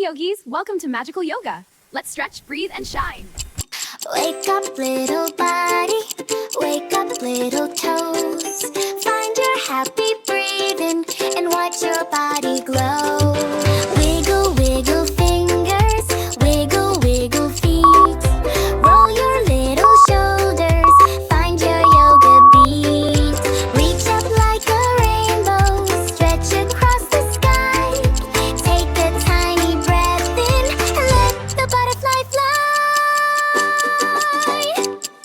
Yogis, welcome to Magical Yoga. Let's stretch, breathe, and shine. Wake up, little body. Wake up, little toes. Find your happy breathing and watch your body glow. Wiggle, wiggle fingers. Wiggle, wiggle feet. Roll your little shoulders. Find your yoga beat. Reach up like a rainbow. Stretch across the sky. Take a tiny breath in and let the butterfly fly.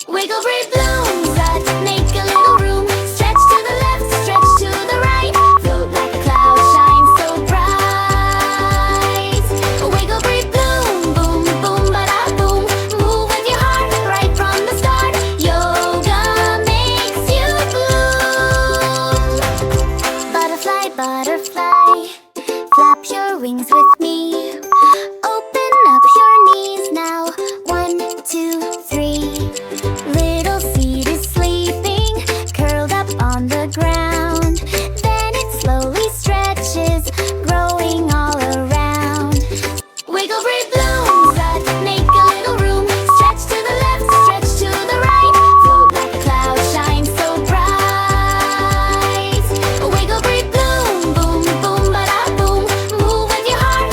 Wiggle, breathe, bloom, but make a little room. Stretch to the left, stretch to the right. Float like a cloud, shine so bright. Wiggle, breathe, bloom, boom, boom, ba-da, boom. Move with your heart right from the start. Yoga makes you bloom. Butterfly, butterfly, flap your wings with me. Open up your knees now. 1, 2, 3. Little seed is sleeping, curled up on the ground. Then it slowly stretches, growing all around. Wiggle, breathe, bloom, but make a little room. Stretch to the left, stretch to the right. Float like a cloud, shine so bright. Wiggle, breathe, bloom, boom, boom, ba-da, boom. Move with your heart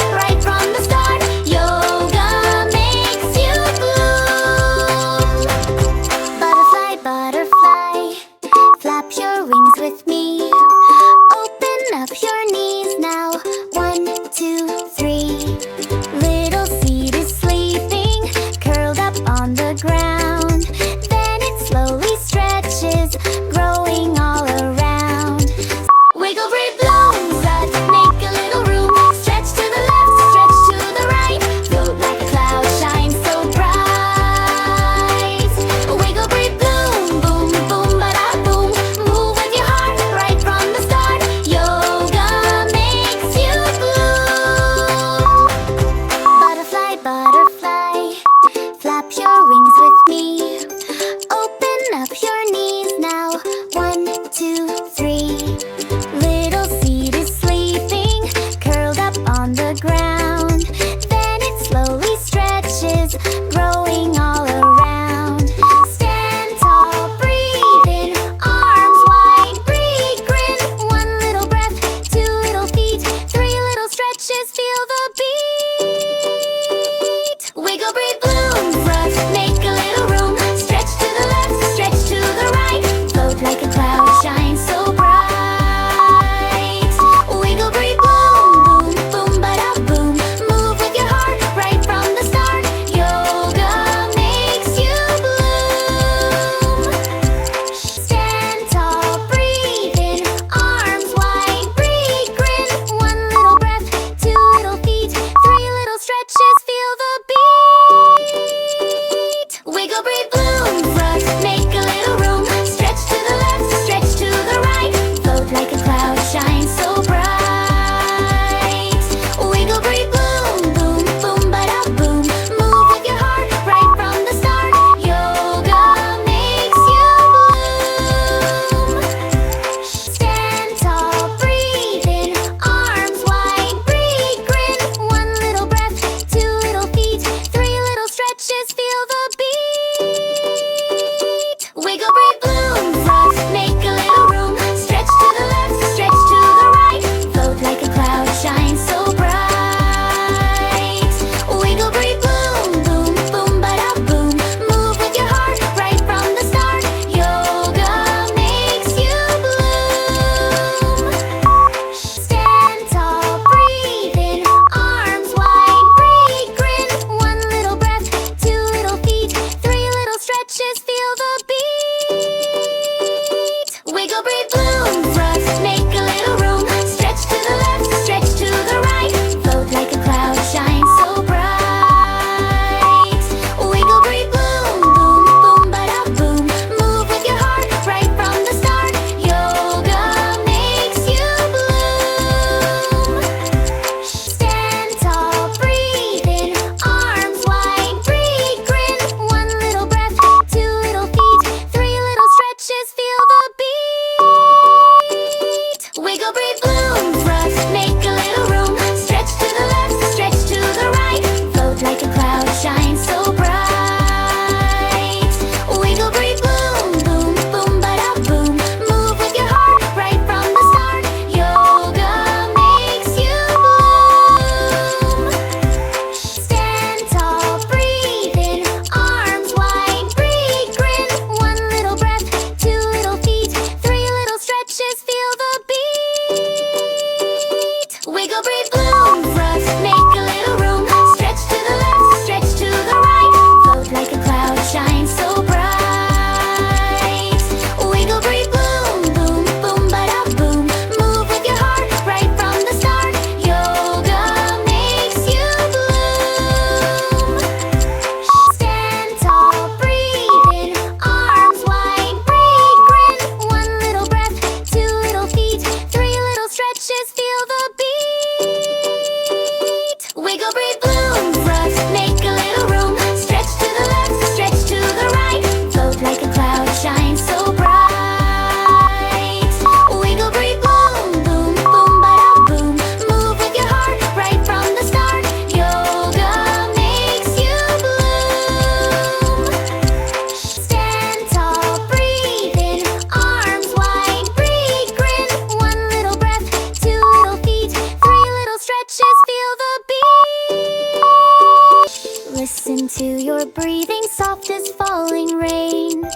into your breathing, soft as falling rain.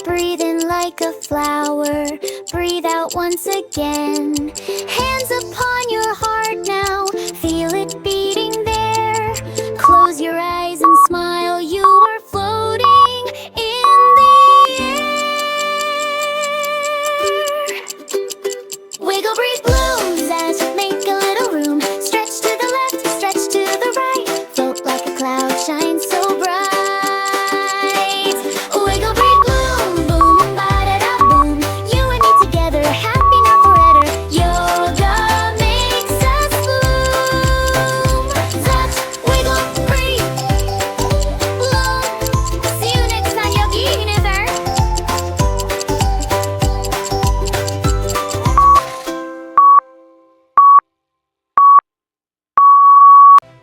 Breathe in like a flower, breathe out once again. Hands upon your heart now, feel it beating there. Close your eyes and smile, you are floating in the air. Wiggle, breathe, blooms as you make a little room. Stretch to the left, stretch to the right. Float like a cloud, shine so bright. Wiggle, breathe, bloom, boom, ba-da-da, boom. You and me together, happy now forever. Yoga makes us bloom. Touch, wiggle, breathe, bloom. See you next time, Yogi Universe.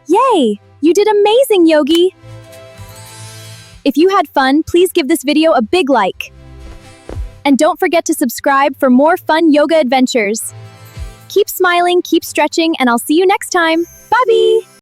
Yay! You did amazing, Yogi! If you had fun, please give this video a big like. And don't forget to subscribe for more fun yoga adventures. Keep smiling, keep stretching, and I'll see you next time. Bye-bye!